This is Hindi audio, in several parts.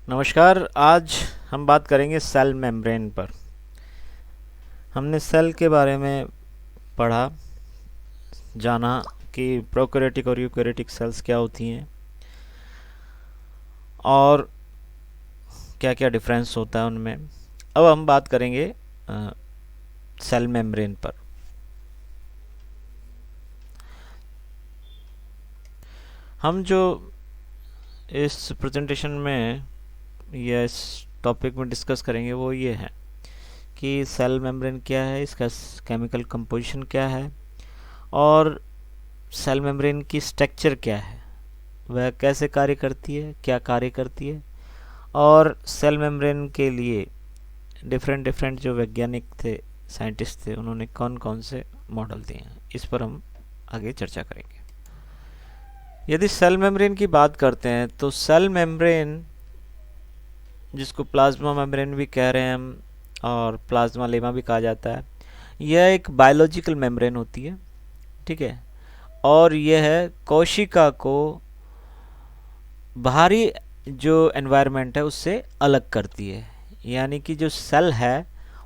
नमस्कार। आज हम बात करेंगे सेल मेम्ब्रेन पर। हमने सेल के बारे में पढ़ा, जाना कि प्रोकैरियोटिक और यूकैरियोटिक सेल्स क्या होती हैं और क्या क्या डिफरेंस होता है उनमें। अब हम बात करेंगे सेल मेम्ब्रेन पर। हम जो इस प्रेजेंटेशन में या इस टॉपिक में डिस्कस करेंगे वो ये है कि सेल मेम्ब्रेन क्या है, इसका केमिकल कंपोजिशन क्या है और सेल मेम्ब्रेन की स्ट्रक्चर क्या है, वह कैसे कार्य करती है, क्या कार्य करती है, और सेल मेम्ब्रेन के लिए डिफरेंट डिफरेंट जो वैज्ञानिक थे, साइंटिस्ट थे, उन्होंने कौन कौन से मॉडल दिए हैं, इस पर हम आगे चर्चा करेंगे। यदि सेल मेम्ब्रेन की बात करते हैं तो सेल मेम्ब्रेन, जिसको प्लाज्मा मेम्ब्रेन भी कह रहे हैं हम और प्लाज्मा लेमा भी कहा जाता है, यह एक बायोलॉजिकल मेम्ब्रेन होती है। ठीक है, और यह कोशिका को बाहरी जो एनवायरनमेंट है उससे अलग करती है। यानी कि जो सेल है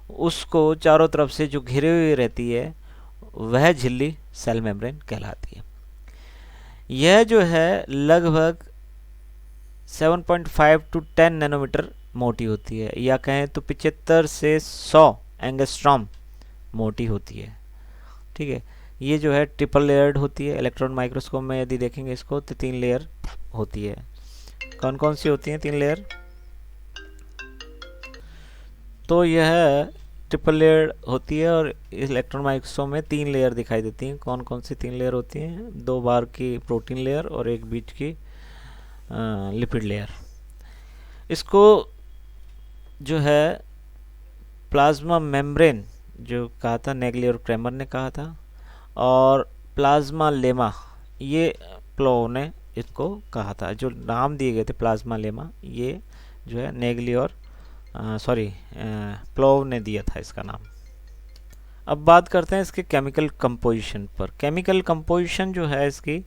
उसको चारों तरफ से जो घिरे हुए रहती है वह झिल्ली सेल मेम्ब्रेन कहलाती है। यह जो है लगभग 7.5 to 10 नैनोमीटर मोटी होती है, या कहें तो 75 से 100 एंगस्ट्रॉम मोटी होती है। ठीक है, ये जो है ट्रिपल लेयर्ड होती है। इलेक्ट्रॉन माइक्रोस्कोप में यदि देखेंगे इसको तो 3 लेयर होती है। कौन कौन सी होती हैं 3 लेयर? तो यह ट्रिपल लेयर होती है और इलेक्ट्रॉन माइक्रोस्कोप में 3 लेयर दिखाई देती हैं। कौन कौन सी 3 लेयर होती हैं? 2 बार की प्रोटीन लेयर और एक बीच की लिपिड लेयर। इसको जो है प्लाज्मा मेम्ब्रेन जो कहा था, नेगली और क्रेमर ने कहा था, और प्लाज्मा लेमा ये प्लोव ने इसको कहा था। जो नाम दिए गए थे प्लाज्मा लेमा, ये जो है नेगली और प्लोव ने दिया था इसका नाम। अब बात करते हैं इसके केमिकल कंपोजिशन पर। केमिकल कंपोजिशन जो है इसकी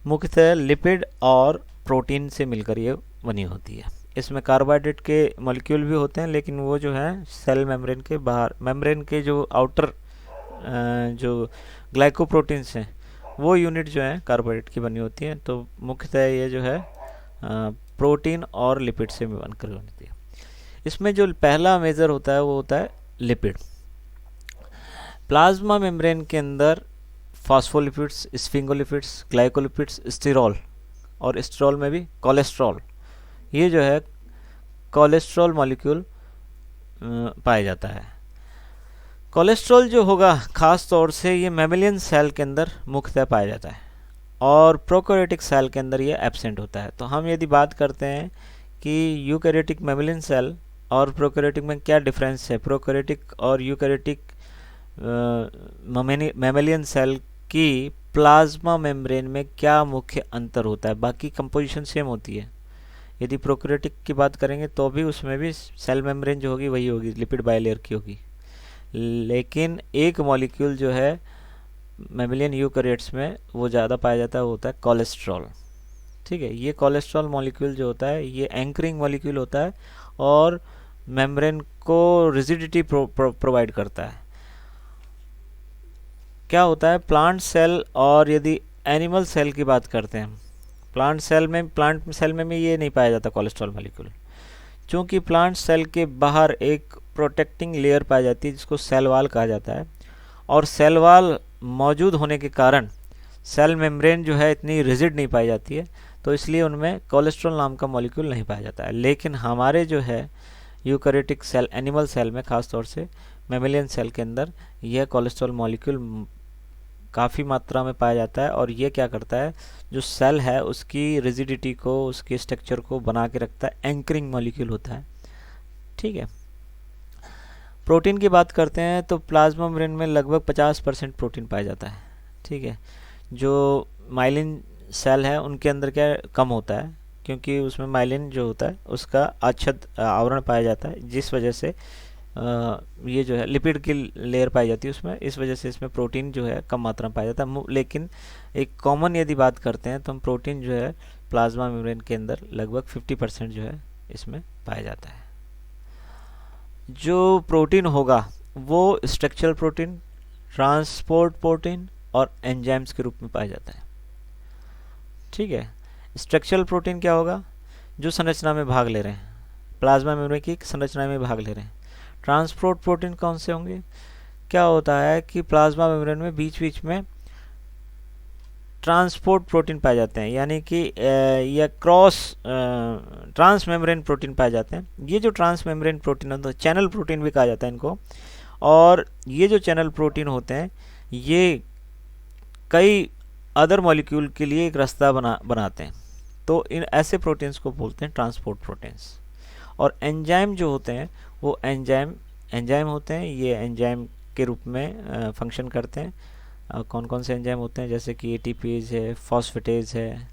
मुख्यतः लिपिड और प्रोटीन से मिलकर ये बनी होती है। इसमें कार्बोहाइड्रेट के मॉलिक्यूल भी होते हैं, लेकिन वो जो है सेल मेम्ब्रेन के बाहर, मेम्ब्रेन के जो आउटर जो ग्लाइकोप्रोटीन्स हैं वो यूनिट जो है कार्बोहाइड्रेट की बनी होती है। तो मुख्यतः ये जो है प्रोटीन और लिपिड से बनकर होती है। इसमें जो पहला मेजर होता है वो होता है लिपिड। प्लाज्मा मेम्ब्रेन के अंदर फॉस्फोलिपिड्स, स्फिंगोलिपिड्स, ग्लाइकोलिपिड्स, स्टिरॉल, और स्टिरॉल में भी कोलेस्ट्रॉल, ये जो है कोलेस्ट्रॉल मॉलिक्यूल पाया जाता है। कोलेस्ट्रॉल जो होगा खास तौर से ये मैमेलियन सेल के अंदर मुख्यतः पाया जाता है और प्रोकैरियोटिक सेल के अंदर ये एब्सेंट होता है। तो हम यदि बात करते हैं कि यूकैरियोटिक मैमेलियन सेल और प्रोकैरियोटिक में क्या डिफरेंस है, प्रोकैरियोटिक और यूकैरियोटिक मैमेलियन सेल की प्लाज्मा मेम्ब्रेन में क्या मुख्य अंतर होता है। बाकी कंपोजिशन सेम होती है। यदि प्रोकैरियोटिक की बात करेंगे तो भी उसमें भी सेल मेम्ब्रेन जो होगी वही होगी, लिपिड बाइलेयर की होगी, लेकिन एक मॉलिक्यूल जो है मैमेलियन यूकैरियोट्स में वो ज़्यादा पाया जाता है, वो होता है कोलेस्ट्रॉल। ठीक है, ये कोलेस्ट्रॉल मॉलिक्यूल जो होता है ये एंकरिंग मॉलिक्यूल होता है और मेम्ब्रेन को रिजिडिटी प्रोवाइड करता है। क्या होता है प्लांट सेल और यदि एनिमल सेल की बात करते हैं, प्लांट सेल में भी ये नहीं पाया जाता कोलेस्ट्रॉल मॉलिक्यूल, क्योंकि प्लांट सेल के बाहर एक प्रोटेक्टिंग लेयर पाई जाती है जिसको सेल वॉल कहा जाता है, और सेल वॉल मौजूद होने के कारण सेल मेम्ब्रेन जो है इतनी रिजिड नहीं पाई जाती है, तो इसलिए उनमें कोलेस्ट्रॉल नाम का मॉलिक्यूल नहीं पाया जाता है। लेकिन हमारे जो है यूकैरियोटिक सेल, एनिमल सेल में, खास तौर से मैमेलियन सेल के अंदर यह कोलेस्ट्रॉल मॉलिक्यूल काफ़ी मात्रा में पाया जाता है, और ये क्या करता है, जो सेल है उसकी रिजिडिटी को, उसके स्ट्रक्चर को बना के रखता है, एंकरिंग मॉलिक्यूल होता है। ठीक है, प्रोटीन की बात करते हैं तो प्लाज्मा मेम्ब्रेन में लगभग 50% प्रोटीन पाया जाता है। ठीक है, जो माइलिन सेल है उनके अंदर क्या कम होता है, क्योंकि उसमें माइलिन जो होता है उसका आच्छाद आवरण पाया जाता है, जिस वजह से ये जो है लिपिड की लेयर पाई जाती है उसमें, इस वजह से इसमें प्रोटीन जो है कम मात्रा में पाया जाता है। लेकिन एक कॉमन यदि बात करते हैं तो हम प्रोटीन जो है प्लाज्मा मेम्ब्रेन के अंदर लगभग 50% जो है इसमें पाया जाता है। जो प्रोटीन होगा वो स्ट्रक्चरल प्रोटीन, ट्रांसपोर्ट प्रोटीन और एंजाइम्स के रूप में पाया जाता है। ठीक है, स्ट्रक्चरल प्रोटीन क्या होगा? जो संरचना में भाग ले रहे हैं, प्लाज्मा मेम्ब्रेन की संरचना में भाग ले रहे हैं। ट्रांसपोर्ट प्रोटीन कौन से होंगे? क्या होता है कि प्लाज्मा मेम्ब्रेन में बीच बीच में ट्रांसपोर्ट प्रोटीन पाए जाते हैं, यानी कि या क्रॉस ट्रांस मेम्ब्रेन प्रोटीन पाए जाते हैं। ये जो ट्रांस मेम्ब्रेन प्रोटीन होता है, चैनल प्रोटीन भी कहा जाता है इनको, और ये जो चैनल प्रोटीन होते हैं ये कई अदर मॉलिक्यूल के लिए एक रास्ता बनाते हैं। तो इन ऐसे प्रोटीन्स को बोलते हैं ट्रांसपोर्ट प्रोटीन्स। और एंजाइम जो होते हैं वो एंजाइम होते हैं, ये एंजाइम के रूप में फंक्शन करते हैं। कौन कौन से एंजाइम होते हैं? जैसे कि एटीपीज है, फॉस्फेटेज है,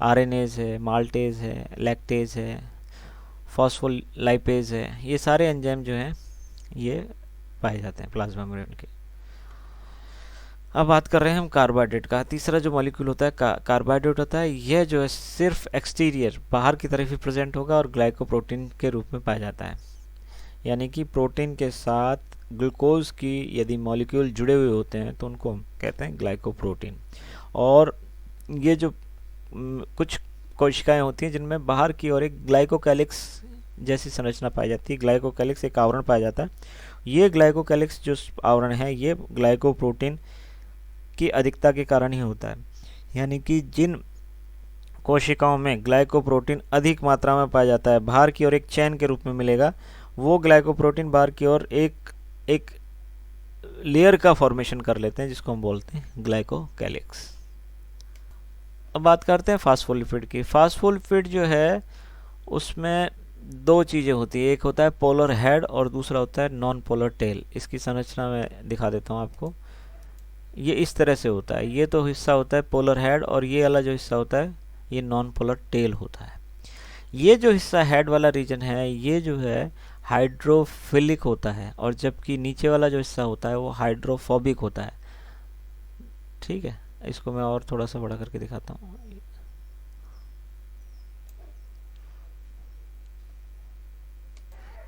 आरएनएज है, माल्टेज है, लैक्टेज है, फॉस्फोलाइपेज है। ये सारे एंजाइम जो हैं ये पाए जाते हैं प्लाज्मा मेम्ब्रेन के। अब बात कर रहे हैं हम कार्बोहाइड्रेट का। तीसरा जो मॉलिक्यूल होता है कार्बोहाइड्रेट होता है। यह जो है सिर्फ एक्सटीरियर, बाहर की तरफ ही प्रेजेंट होगा और ग्लाइकोप्रोटीन के रूप में पाया जाता है। यानी कि प्रोटीन के साथ ग्लूकोज की यदि मॉलिक्यूल जुड़े हुए होते हैं तो उनको हम कहते हैं ग्लाइकोप्रोटीन। और ये जो कुछ कोशिकाएं होती हैं जिनमें बाहर की ओर एक ग्लाइकोकैलिक्स जैसी संरचना पाई जाती है। ग्लाइकोकैलिक्स एक आवरण पाया जाता है। ये ग्लाइकोकैलिक्स जो आवरण है ये ग्लाइकोप्रोटीन की अधिकता के कारण ही होता है। यानी कि जिन कोशिकाओं में ग्लाइकोप्रोटीन अधिक मात्रा में पाया जाता है, बाहर की ओर एक चैन के रूप में मिलेगा, वो ग्लाइकोप्रोटीन बाहर की ओर एक लेयर का फॉर्मेशन कर लेते हैं जिसको हम बोलते हैं ग्लाइकोकैलिक्स। अब बात करते हैं फास्फोलिपिड की। फास्फोलिपिड जो है उसमें दो चीज़ें होती है, एक होता है पोलर हेड और दूसरा होता है नॉन पोलर टेल। इसकी संरचना में दिखा देता हूँ आपको। ये इस तरह से होता है। ये तो हिस्सा होता है पोलर हेड और ये वाला जो हिस्सा होता है ये नॉन पोलर टेल होता है। ये जो हिस्सा हेड वाला रीजन है ये जो है हाइड्रोफिलिक होता है, और जबकि नीचे वाला जो हिस्सा होता है वो हाइड्रोफोबिक होता है। ठीक है, इसको मैं और थोड़ा सा बड़ा करके दिखाता हूँ।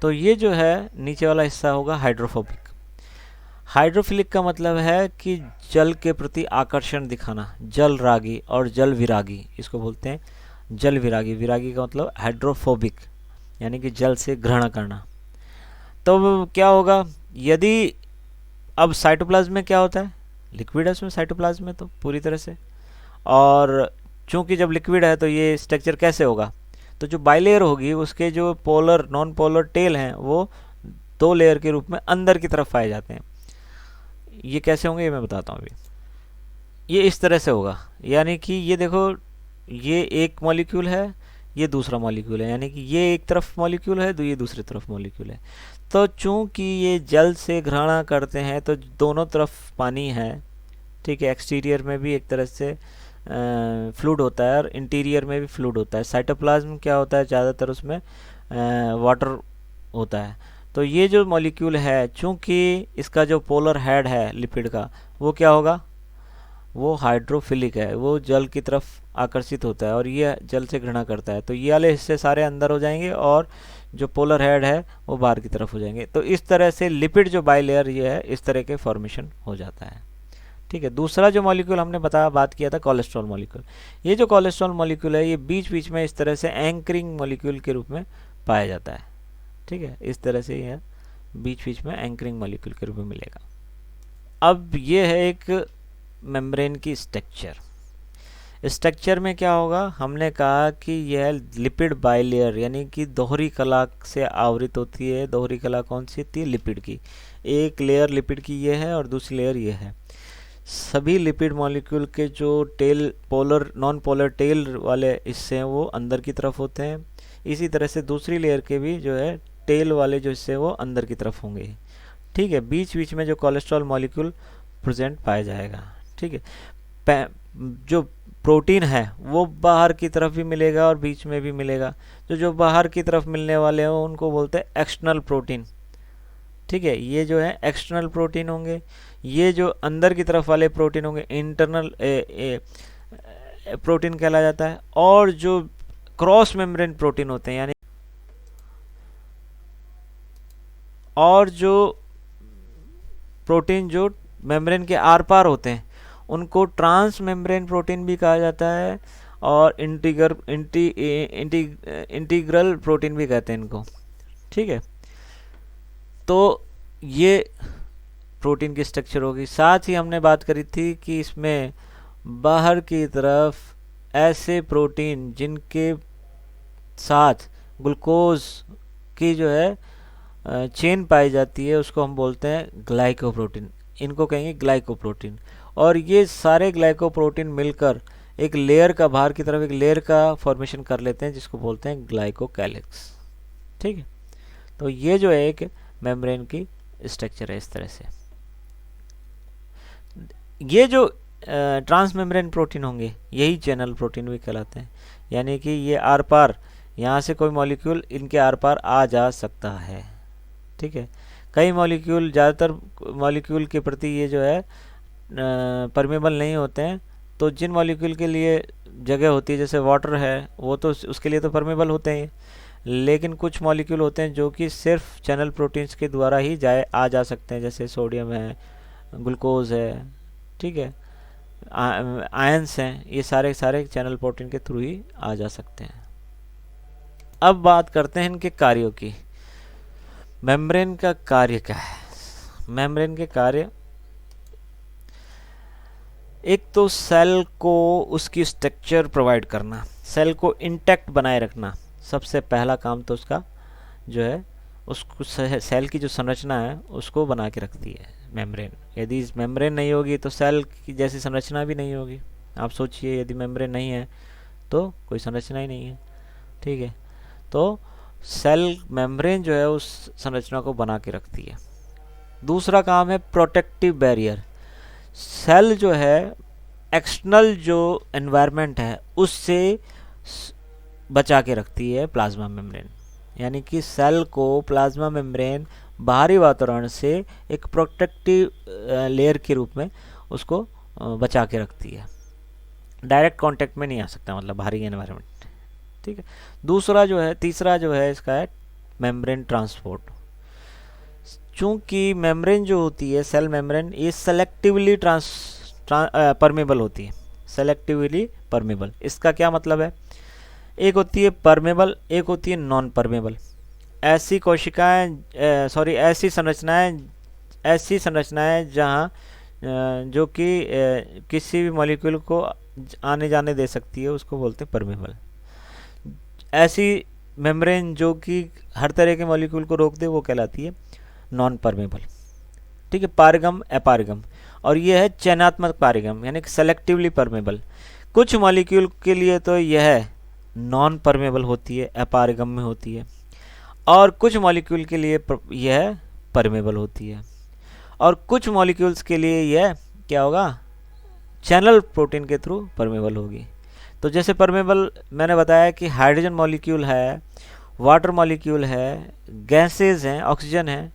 तो ये जो है नीचे वाला हिस्सा होगा हाइड्रोफोबिक। हाइड्रोफिलिक का मतलब है कि जल के प्रति आकर्षण दिखाना, जल रागी और जल विरागी, इसको बोलते हैं जल विरागी। विरागी का मतलब हाइड्रोफोबिक, यानी कि जल से घृणा करना। तो क्या होगा यदि अब साइटोप्लाज्म में क्या होता है? लिक्विड है उसमें साइटोप्लाज्म में तो पूरी तरह से, और चूंकि जब लिक्विड है तो ये स्ट्रक्चर कैसे होगा? तो जो बाइलेयर होगी उसके जो पोलर नॉन पोलर टेल हैं वो दो लेयर के रूप में अंदर की तरफ पाए जाते हैं। ये कैसे होंगे ये मैं बताता हूँ अभी। ये इस तरह से होगा, यानी कि ये देखो ये एक मॉलिक्यूल है, ये दूसरा मॉलिक्यूल है, यानी कि ये एक तरफ मॉलिक्यूल है तो ये दूसरी तरफ मॉलिक्यूल है। तो चूंकि ये जल से घृणा करते हैं तो दोनों तरफ पानी है। ठीक है, एक्सटीरियर में भी एक तरह से फ्लूइड होता है और इंटीरियर में भी फ्लूइड होता है। साइटोप्लाज्म क्या होता है? ज़्यादातर उसमें वाटर होता है। तो ये जो मॉलिक्यूल है चूंकि इसका जो पोलर हेड है लिपिड का वो क्या होगा? वो हाइड्रोफिलिक है, वो जल की तरफ आकर्षित होता है और ये जल से घृणा करता है। तो ये वाले हिस्से सारे अंदर हो जाएंगे और जो पोलर हेड है वो बाहर की तरफ हो जाएंगे। तो इस तरह से लिपिड जो बाइलेयर ये है इस तरह के फॉर्मेशन हो जाता है। ठीक है, दूसरा जो मॉलिक्यूल हमने बात किया था कोलेस्ट्रॉल मॉलिक्यूल। ये जो कोलेस्ट्रॉल मॉलिक्यूल है ये बीच बीच में इस तरह से एंकरिंग मॉलिक्यूल के रूप में पाया जाता है। ठीक है, इस तरह से यह बीच बीच में एंकरिंग मॉलिक्यूल के रूप में मिलेगा। अब ये है एक मेम्ब्रेन की स्ट्रक्चर में क्या होगा? हमने कहा कि यह लिपिड बाइलेयर यानी कि दोहरी कला से आवृत होती है। दोहरी कला कौन सी होती है? लिपिड की। एक लेयर लिपिड की ये है और दूसरी लेयर ये है। सभी लिपिड मॉलिक्यूल के जो tail polar non polar tail वाले हिस्से हैं वो अंदर की तरफ होते हैं। इसी तरह से दूसरी लेयर के भी जो है टेल वाले जो हिस्से वो अंदर की तरफ होंगे। ठीक है, बीच बीच में जो कोलेस्ट्रॉल मॉलिक्यूल प्रेजेंट पाया जाएगा। ठीक है, जो प्रोटीन है वो बाहर की तरफ भी मिलेगा और बीच में भी मिलेगा। जो बाहर की तरफ मिलने वाले हैं उनको बोलते हैं एक्सटर्नल प्रोटीन। ठीक है, ये जो है एक्सटर्नल प्रोटीन होंगे। ये जो अंदर की तरफ वाले प्रोटीन होंगे इंटरनल प्रोटीन कहला जाता है। और जो क्रॉस मेम्ब्रेन प्रोटीन होते हैं यानी और जो प्रोटीन जो मेम्ब्रेन के आर पार होते हैं उनको ट्रांस मेम्ब्रेन प्रोटीन भी कहा जाता है, और इंटीग्रल प्रोटीन भी कहते हैं इनको। ठीक है, तो ये प्रोटीन की स्ट्रक्चर होगी। साथ ही हमने बात करी थी कि इसमें बाहर की तरफ ऐसे प्रोटीन जिनके साथ ग्लूकोज की जो है चेन पाई जाती है उसको हम बोलते हैं ग्लाइकोप्रोटीन, इनको कहेंगे ग्लाइकोप्रोटीन। और ये सारे ग्लाइकोप्रोटीन मिलकर एक लेयर का, बाहर की तरफ एक लेयर का फॉर्मेशन कर लेते हैं जिसको बोलते हैं ग्लाइकोकैलिक्स। ठीक है, तो ये जो है एक मेम्ब्रेन की स्ट्रक्चर है इस तरह से। ये जो ट्रांस मेम्ब्रेन प्रोटीन होंगे यही चैनल प्रोटीन भी कहलाते हैं, यानी कि ये आर पार, यहाँ से कोई मॉलिक्यूल इनके आर पार आ जा सकता है। ठीक है, कई मॉलिक्यूल, ज़्यादातर मॉलिक्यूल के प्रति ये जो है परमेबल नहीं होते हैं। तो जिन मॉलिक्यूल के लिए जगह होती है, जैसे वाटर है, वो तो उसके लिए तो परमेबल होते हैं, लेकिन कुछ मॉलिक्यूल होते हैं जो कि सिर्फ चैनल प्रोटीन्स के द्वारा ही आ जा सकते हैं, जैसे सोडियम है, ग्लूकोज है, ठीक है, आयंस हैं, ये सारे चैनल प्रोटीन के थ्रू ही आ जा सकते हैं। अब बात करते हैं इनके कार्यों की। मेम्ब्रेन का कार्य क्या है? मेम्ब्रेन के कार्य, एक तो सेल को उसकी स्ट्रक्चर प्रोवाइड करना, सेल को इंटैक्ट बनाए रखना, सबसे पहला काम तो उसका जो है उसको सेल की जो संरचना है उसको बना के रखती है मेम्ब्रेन। यदि मेम्ब्रेन नहीं होगी तो सेल की जैसी संरचना भी नहीं होगी। आप सोचिए, यदि मेम्ब्रेन नहीं है तो कोई संरचना ही नहीं है। ठीक है, तो सेल मेम्ब्रेन जो है उस संरचना को बना के रखती है। दूसरा काम है प्रोटेक्टिव बैरियर। सेल जो है एक्सटर्नल जो एनवायरनमेंट है उससे बचा के रखती है प्लाज्मा मेम्ब्रेन, यानी कि सेल को प्लाज्मा मेम्ब्रेन बाहरी वातावरण से एक प्रोटेक्टिव लेयर के रूप में उसको बचा के रखती है। डायरेक्ट कांटेक्ट में नहीं आ सकता, मतलब बाहरी एनवायरनमेंट। ठीक है, दूसरा जो है, तीसरा जो है इसका है मेम्ब्रेन ट्रांसपोर्ट। चूँकि मेम्ब्रेन जो होती है, सेल मेम्ब्रेन, ये सेलेक्टिवली परमेबल होती है, सेलेक्टिवली परमेबल। इसका क्या मतलब है? एक होती है परमेबल, एक होती है नॉन परमेबल। ऐसी कोशिकाएं, ऐसी संरचनाएं जहां जो कि किसी भी मॉलिक्यूल को आने जाने दे सकती है उसको बोलते हैं परमेबल। ऐसी मेम्ब्रेन जो कि हर तरह के मॉलिक्यूल को रोक दे वो कहलाती है नॉन परमेबल। ठीक है, पारगम, अपारगम, और ये है चयनात्मक पारगम, यानी कि सेलेक्टिवली परमेबल। कुछ मॉलिक्यूल के लिए तो यह नॉन परमेबल होती है, अपारगम में होती है, और कुछ मॉलिक्यूल के लिए यह परमेबल होती है, और कुछ मॉलिक्यूल्स के लिए यह क्या होगा, चैनल प्रोटीन के थ्रू परमेबल होगी। तो जैसे परमेबल मैंने बताया कि हाइड्रोजन मॉलिक्यूल है, वाटर मॉलिक्यूल है, गैसेज हैं, ऑक्सीजन है,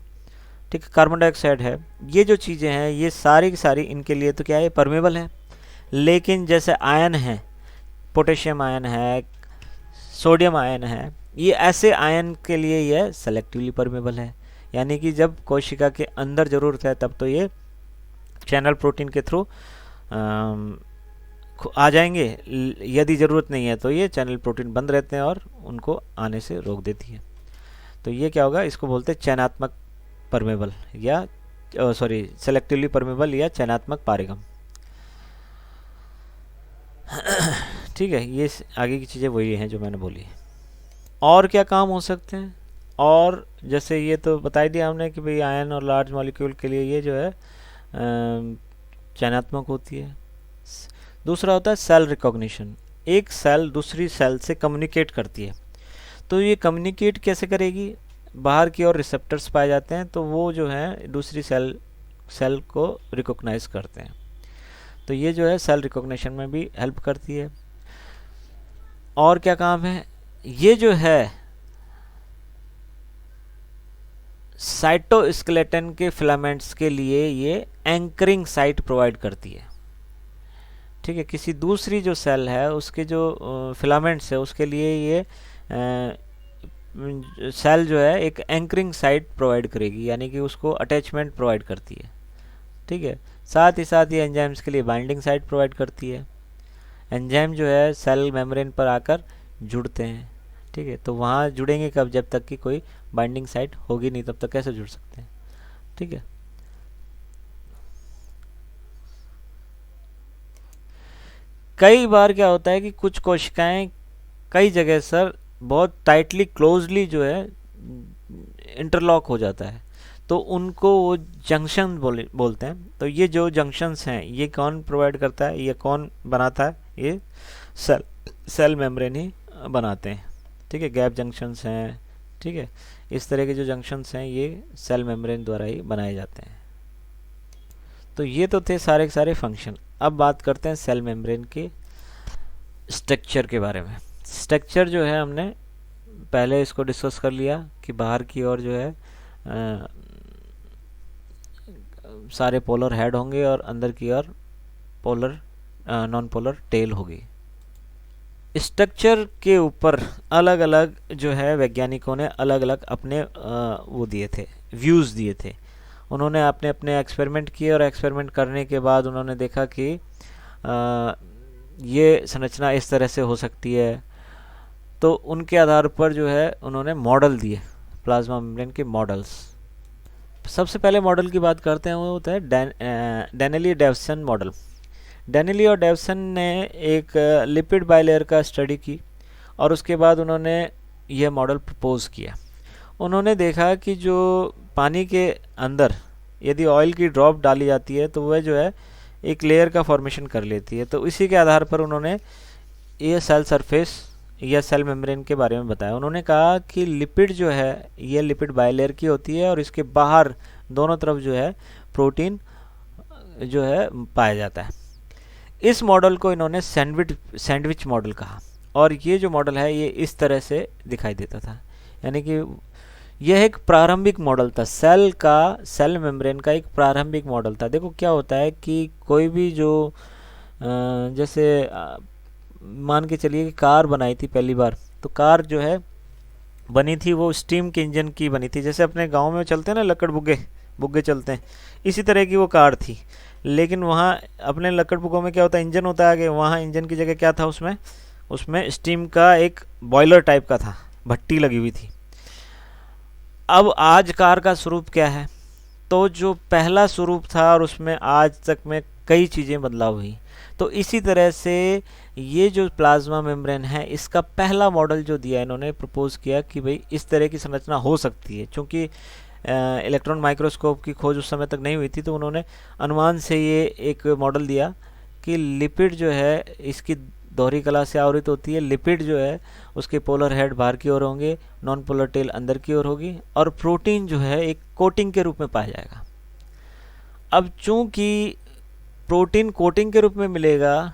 ठीक है, कार्बन डाइऑक्साइड है, ये जो चीज़ें हैं ये सारी की सारी इनके लिए तो क्या है, परमेबल है। लेकिन जैसे आयन है, पोटेशियम आयन है, सोडियम आयन है, ये ऐसे आयन के लिए यह सेलेक्टिवली परमेबल है, यानी कि जब कोशिका के अंदर ज़रूरत है तब तो ये चैनल प्रोटीन के थ्रू आ जाएंगे, यदि ज़रूरत नहीं है तो ये चैनल प्रोटीन बंद रहते हैं और उनको आने से रोक देती है। तो ये क्या होगा, इसको बोलते हैं चयनात्मक परमेबल, या सेलेक्टिवली परमेबल या चयनात्मक पारगम। ठीक है, ये आगे की चीज़ें वही हैं जो मैंने बोली है। और क्या काम हो सकते हैं? और जैसे ये तो बता ही दिया हमने कि भाई आयन और लार्ज मॉलिक्यूल के लिए ये जो है चयनात्मक होती है। दूसरा होता है सेल रिकॉग्निशन। एक सेल दूसरी सेल से कम्युनिकेट करती है, तो ये कम्युनिकेट कैसे करेगी? बाहर की ओर रिसेप्टर्स पाए जाते हैं, तो वो जो है दूसरी सेल को रिकॉग्नाइज करते हैं, तो ये जो है सेल रिकॉग्निशन में भी हेल्प करती है। और क्या काम है? ये जो है साइटोस्केलेटन के फिलामेंट्स के लिए ये एंकरिंग साइट प्रोवाइड करती है। ठीक है, किसी दूसरी जो सेल है उसके जो फिलामेंट्स है उसके लिए ये सेल जो है एक एंकरिंग साइट प्रोवाइड करेगी, यानी कि उसको अटैचमेंट प्रोवाइड करती है। ठीक है, साथ ही साथ ये एंजाइम्स के लिए बाइंडिंग साइट प्रोवाइड करती है। एंजाइम जो है सेल मेम्ब्रेन पर आकर जुड़ते हैं। ठीक है, तो वहाँ जुड़ेंगे कब? जब तक कि कोई बाइंडिंग साइट होगी नहीं, तब तक कैसे जुड़ सकते हैं? ठीक है, कई बार क्या होता है कि कुछ कोशिकाएं कई जगह सर बहुत टाइटली क्लोजली जो है इंटरलॉक हो जाता है, तो उनको वो जंक्शन बोलते हैं। तो ये जो जंक्शंस हैं ये कौन प्रोवाइड करता है, ये कौन बनाता है? ये सेल सेल मेम्ब्रेन ही बनाते हैं। ठीक है, गैप जंक्शंस हैं। ठीक है, इस तरह के जो जंक्शंस हैं ये सेल मेम्ब्रेन द्वारा ही बनाए जाते हैं। तो ये तो थे सारे के सारे फंक्शन। अब बात करते हैं सेल मेम्ब्रेन के स्ट्रक्चर के बारे में। स्ट्रक्चर जो है हमने पहले इसको डिस्कस कर लिया कि बाहर की ओर जो है सारे पोलर हेड होंगे और अंदर की ओर पोलर नॉन पोलर टेल होगी। स्ट्रक्चर के ऊपर अलग अलग जो है वैज्ञानिकों ने अलग अलग अपने वो दिए थे, व्यूज़ दिए थे। उन्होंने अपने अपने एक्सपेरिमेंट किए और एक्सपेरिमेंट करने के बाद उन्होंने देखा कि ये संरचना इस तरह से हो सकती है। तो उनके आधार पर जो है उन्होंने मॉडल दिए, प्लाज्मा मेम्ब्रेन के मॉडल्स। सबसे पहले मॉडल की बात करते हैं, वो होता है डेनेली डेवसन मॉडल। डेनेली और डेवसन ने एक लिपिड बाइलेयर का स्टडी की और उसके बाद उन्होंने यह मॉडल प्रपोज किया। उन्होंने देखा कि जो पानी के अंदर यदि ऑयल की ड्रॉप डाली जाती है तो वह जो है एक लेयर का फॉर्मेशन कर लेती है। तो इसी के आधार पर उन्होंने ये सेल सरफेस या सेल मेम्ब्रेन के बारे में बताया। उन्होंने कहा कि लिपिड जो है ये लिपिड बाइलेयर की होती है और इसके बाहर दोनों तरफ जो है प्रोटीन जो है पाया जाता है। इस मॉडल को इन्होंने सैंडविच मॉडल कहा और ये जो मॉडल है ये इस तरह से दिखाई देता था, यानी कि यह एक प्रारंभिक मॉडल था सेल मेम्ब्रेन का एक प्रारंभिक मॉडल था। देखो क्या होता है कि कोई भी जो जैसे मान के चलिए कि कार बनाई थी पहली बार, तो कार जो है बनी थी वो स्टीम के इंजन की बनी थी। जैसे अपने गांव में चलते हैं ना लकड़ बुग्गे चलते हैं, इसी तरह की वो कार थी। लेकिन वहाँ अपने लकड़ बुग्गों में क्या होता है, इंजन होता है आगे, वहाँ इंजन की जगह क्या था, उसमें स्टीम का एक बॉयलर टाइप का था, भट्टी लगी हुई थी। अब आज कार का स्वरूप क्या है? तो जो पहला स्वरूप था और उसमें आज तक में कई चीज़ें बदलाव हुई। तो इसी तरह से ये जो प्लाज्मा मेम्ब्रेन है इसका पहला मॉडल जो दिया इन्होंने प्रपोज किया कि भाई इस तरह की संरचना हो सकती है। क्योंकि इलेक्ट्रॉन माइक्रोस्कोप की खोज उस समय तक नहीं हुई थी, तो उन्होंने अनुमान से ये एक मॉडल दिया कि लिपिड जो है इसकी दोहरी कला से आवृत होती है। लिपिड जो है उसके पोलर हेड बाहर की ओर होंगे, नॉन पोलर टेल अंदर की ओर होगी और प्रोटीन जो है एक कोटिंग के रूप में पाया जाएगा। अब चूंकि प्रोटीन कोटिंग के रूप में मिलेगा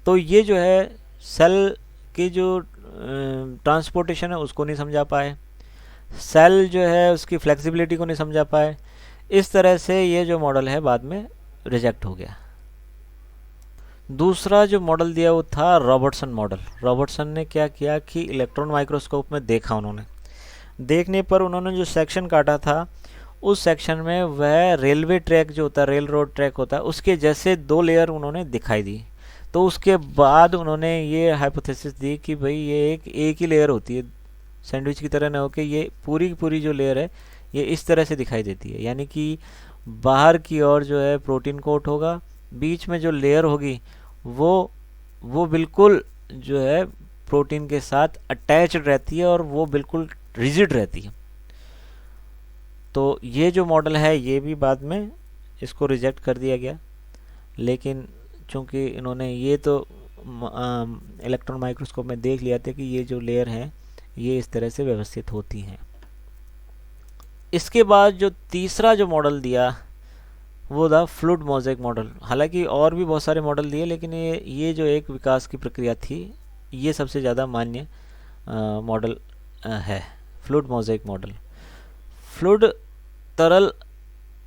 तो ये जो है सेल की जो ट्रांसपोर्टेशन है उसको नहीं समझा पाए, सेल जो है उसकी फ्लेक्सिबिलिटी को नहीं समझा पाए। इस तरह से ये जो मॉडल है बाद में रिजेक्ट हो गया। दूसरा जो मॉडल दिया वो था रॉबर्टसन मॉडल। रॉबर्टसन ने क्या किया कि इलेक्ट्रॉन माइक्रोस्कोप में देखा, उन्होंने देखने पर उन्होंने जो सेक्शन काटा था उस सेक्शन में वह रेलवे ट्रैक जो होता है, रेल रोड ट्रैक होता है, उसके जैसे दो लेयर उन्होंने दिखाई दी। तो उसके बाद उन्होंने ये हाइपोथेसिस दी कि भाई ये एक ही लेयर होती है, सैंडविच की तरह ना होकर ये पूरी की पूरी जो लेयर है ये इस तरह से दिखाई देती है। यानी कि बाहर की ओर जो है प्रोटीन कोट होगा, बीच में जो लेयर होगी वो बिल्कुल जो है प्रोटीन के साथ अटैच्ड रहती है और वो बिल्कुल रिजिड रहती है। तो ये जो मॉडल है ये भी बाद में इसको रिजेक्ट कर दिया गया। लेकिन चूंकि इन्होंने ये तो इलेक्ट्रॉन माइक्रोस्कोप में देख लिया था कि ये जो लेयर हैं ये इस तरह से व्यवस्थित होती हैं। इसके बाद जो तीसरा जो मॉडल दिया वो था फ्लूइड मोज़ेक मॉडल। हालांकि और भी बहुत सारे मॉडल दिए, लेकिन ये जो एक विकास की प्रक्रिया थी ये सबसे ज़्यादा मान्य मॉडल है, फ्लूइड मोज़ेक मॉडल। फ्लूइड तरल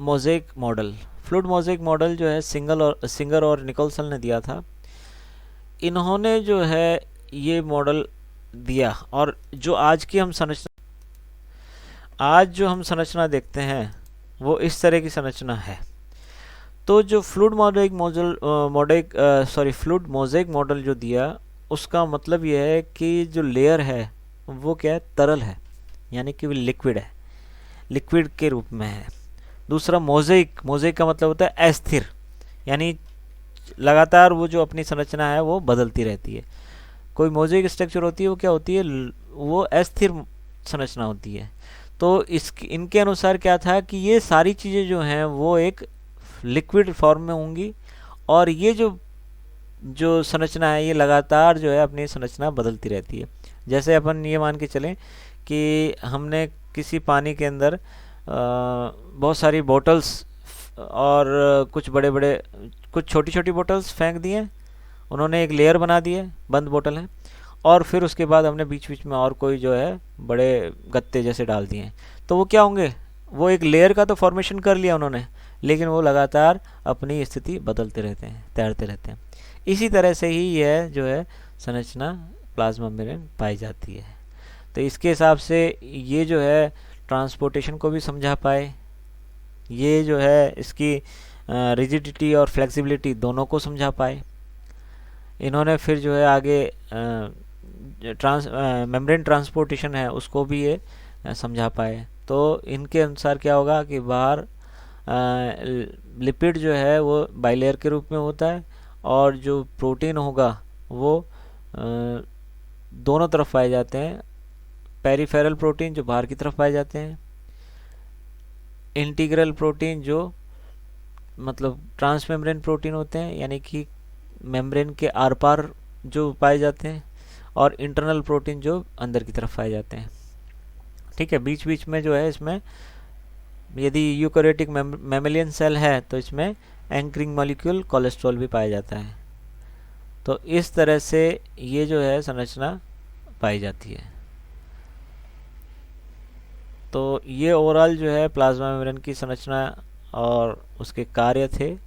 mosaic model. Fluid mosaic model जो है सिंगर और निकोलसन ने दिया था। इन्होंने जो है ये मॉडल दिया और जो आज की हम संरचना आज जो हम संरचना देखते हैं वो इस तरह की संरचना है। तो जो फ्लूइड मोज़ेक मॉडल जो दिया, उसका मतलब यह है कि जो लेयर है वो क्या है, तरल है, यानी कि वो लिक्विड है, लिक्विड के रूप में है। दूसरा मोज़ेक का मतलब होता है अस्थिर, यानी लगातार वो जो अपनी संरचना है वो बदलती रहती है। कोई मोज़ेक स्ट्रक्चर होती है वो क्या होती है, वो अस्थिर संरचना होती है। तो इनके अनुसार क्या था कि ये सारी चीज़ें जो हैं वो एक लिक्विड फॉर्म में होंगी, और ये जो जो संरचना है ये लगातार जो है अपनी संरचना बदलती रहती है। जैसे अपन ये मान के चलें कि हमने किसी पानी के अंदर बहुत सारी बोतल्स और कुछ छोटी छोटी बोतल्स फेंक दिए, उन्होंने एक लेयर बना दी है, बंद बोतल है, और फिर उसके बाद हमने बीच बीच में और कोई जो है बड़े गत्ते जैसे डाल दिए हैं। तो वो क्या होंगे, वो एक लेयर का तो फॉर्मेशन कर लिया उन्होंने, लेकिन वो लगातार अपनी स्थिति बदलते रहते हैं, तैरते रहते हैं। इसी तरह से ही यह जो है संरचना प्लाज्मा मेम्ब्रेन पाई जाती है। तो इसके हिसाब से ये जो है ट्रांसपोर्टेशन को भी समझा पाए, ये जो है इसकी रिजिडिटी और फ्लेक्सिबिलिटी दोनों को समझा पाए। इन्होंने फिर जो है आगे मेम्ब्रेन ट्रांसपोर्टेशन है उसको भी ये समझा पाए। तो इनके अनुसार क्या होगा कि बाहर लिपिड जो है वो बाइलेयर के रूप में होता है, और जो प्रोटीन होगा वो दोनों तरफ पाए जाते हैं। पेरिफेरल प्रोटीन जो बाहर की तरफ पाए जाते हैं, इंटीग्रल प्रोटीन जो मतलब ट्रांसमेम्ब्रेन प्रोटीन होते हैं, यानी कि मेम्ब्रेन के आर पार जो पाए जाते हैं, और इंटरनल प्रोटीन जो अंदर की तरफ पाए जाते हैं। ठीक है, बीच बीच में जो है इसमें यदि यूकैरियोटिक मैमेलियन सेल है तो इसमें एंकरिंग मॉलिक्यूल कोलेस्ट्रॉल भी पाया जाता है। तो इस तरह से ये जो है संरचना पाई जाती है। तो ये ओवरऑल जो है प्लाज्मा मेम्ब्रेन की संरचना और उसके कार्य थे।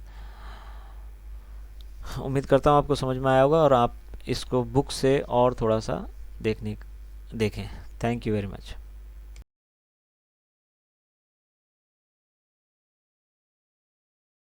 उम्मीद करता हूँ आपको समझ में आया होगा, और आप इसको बुक से और थोड़ा सा देखें। Thank you very much.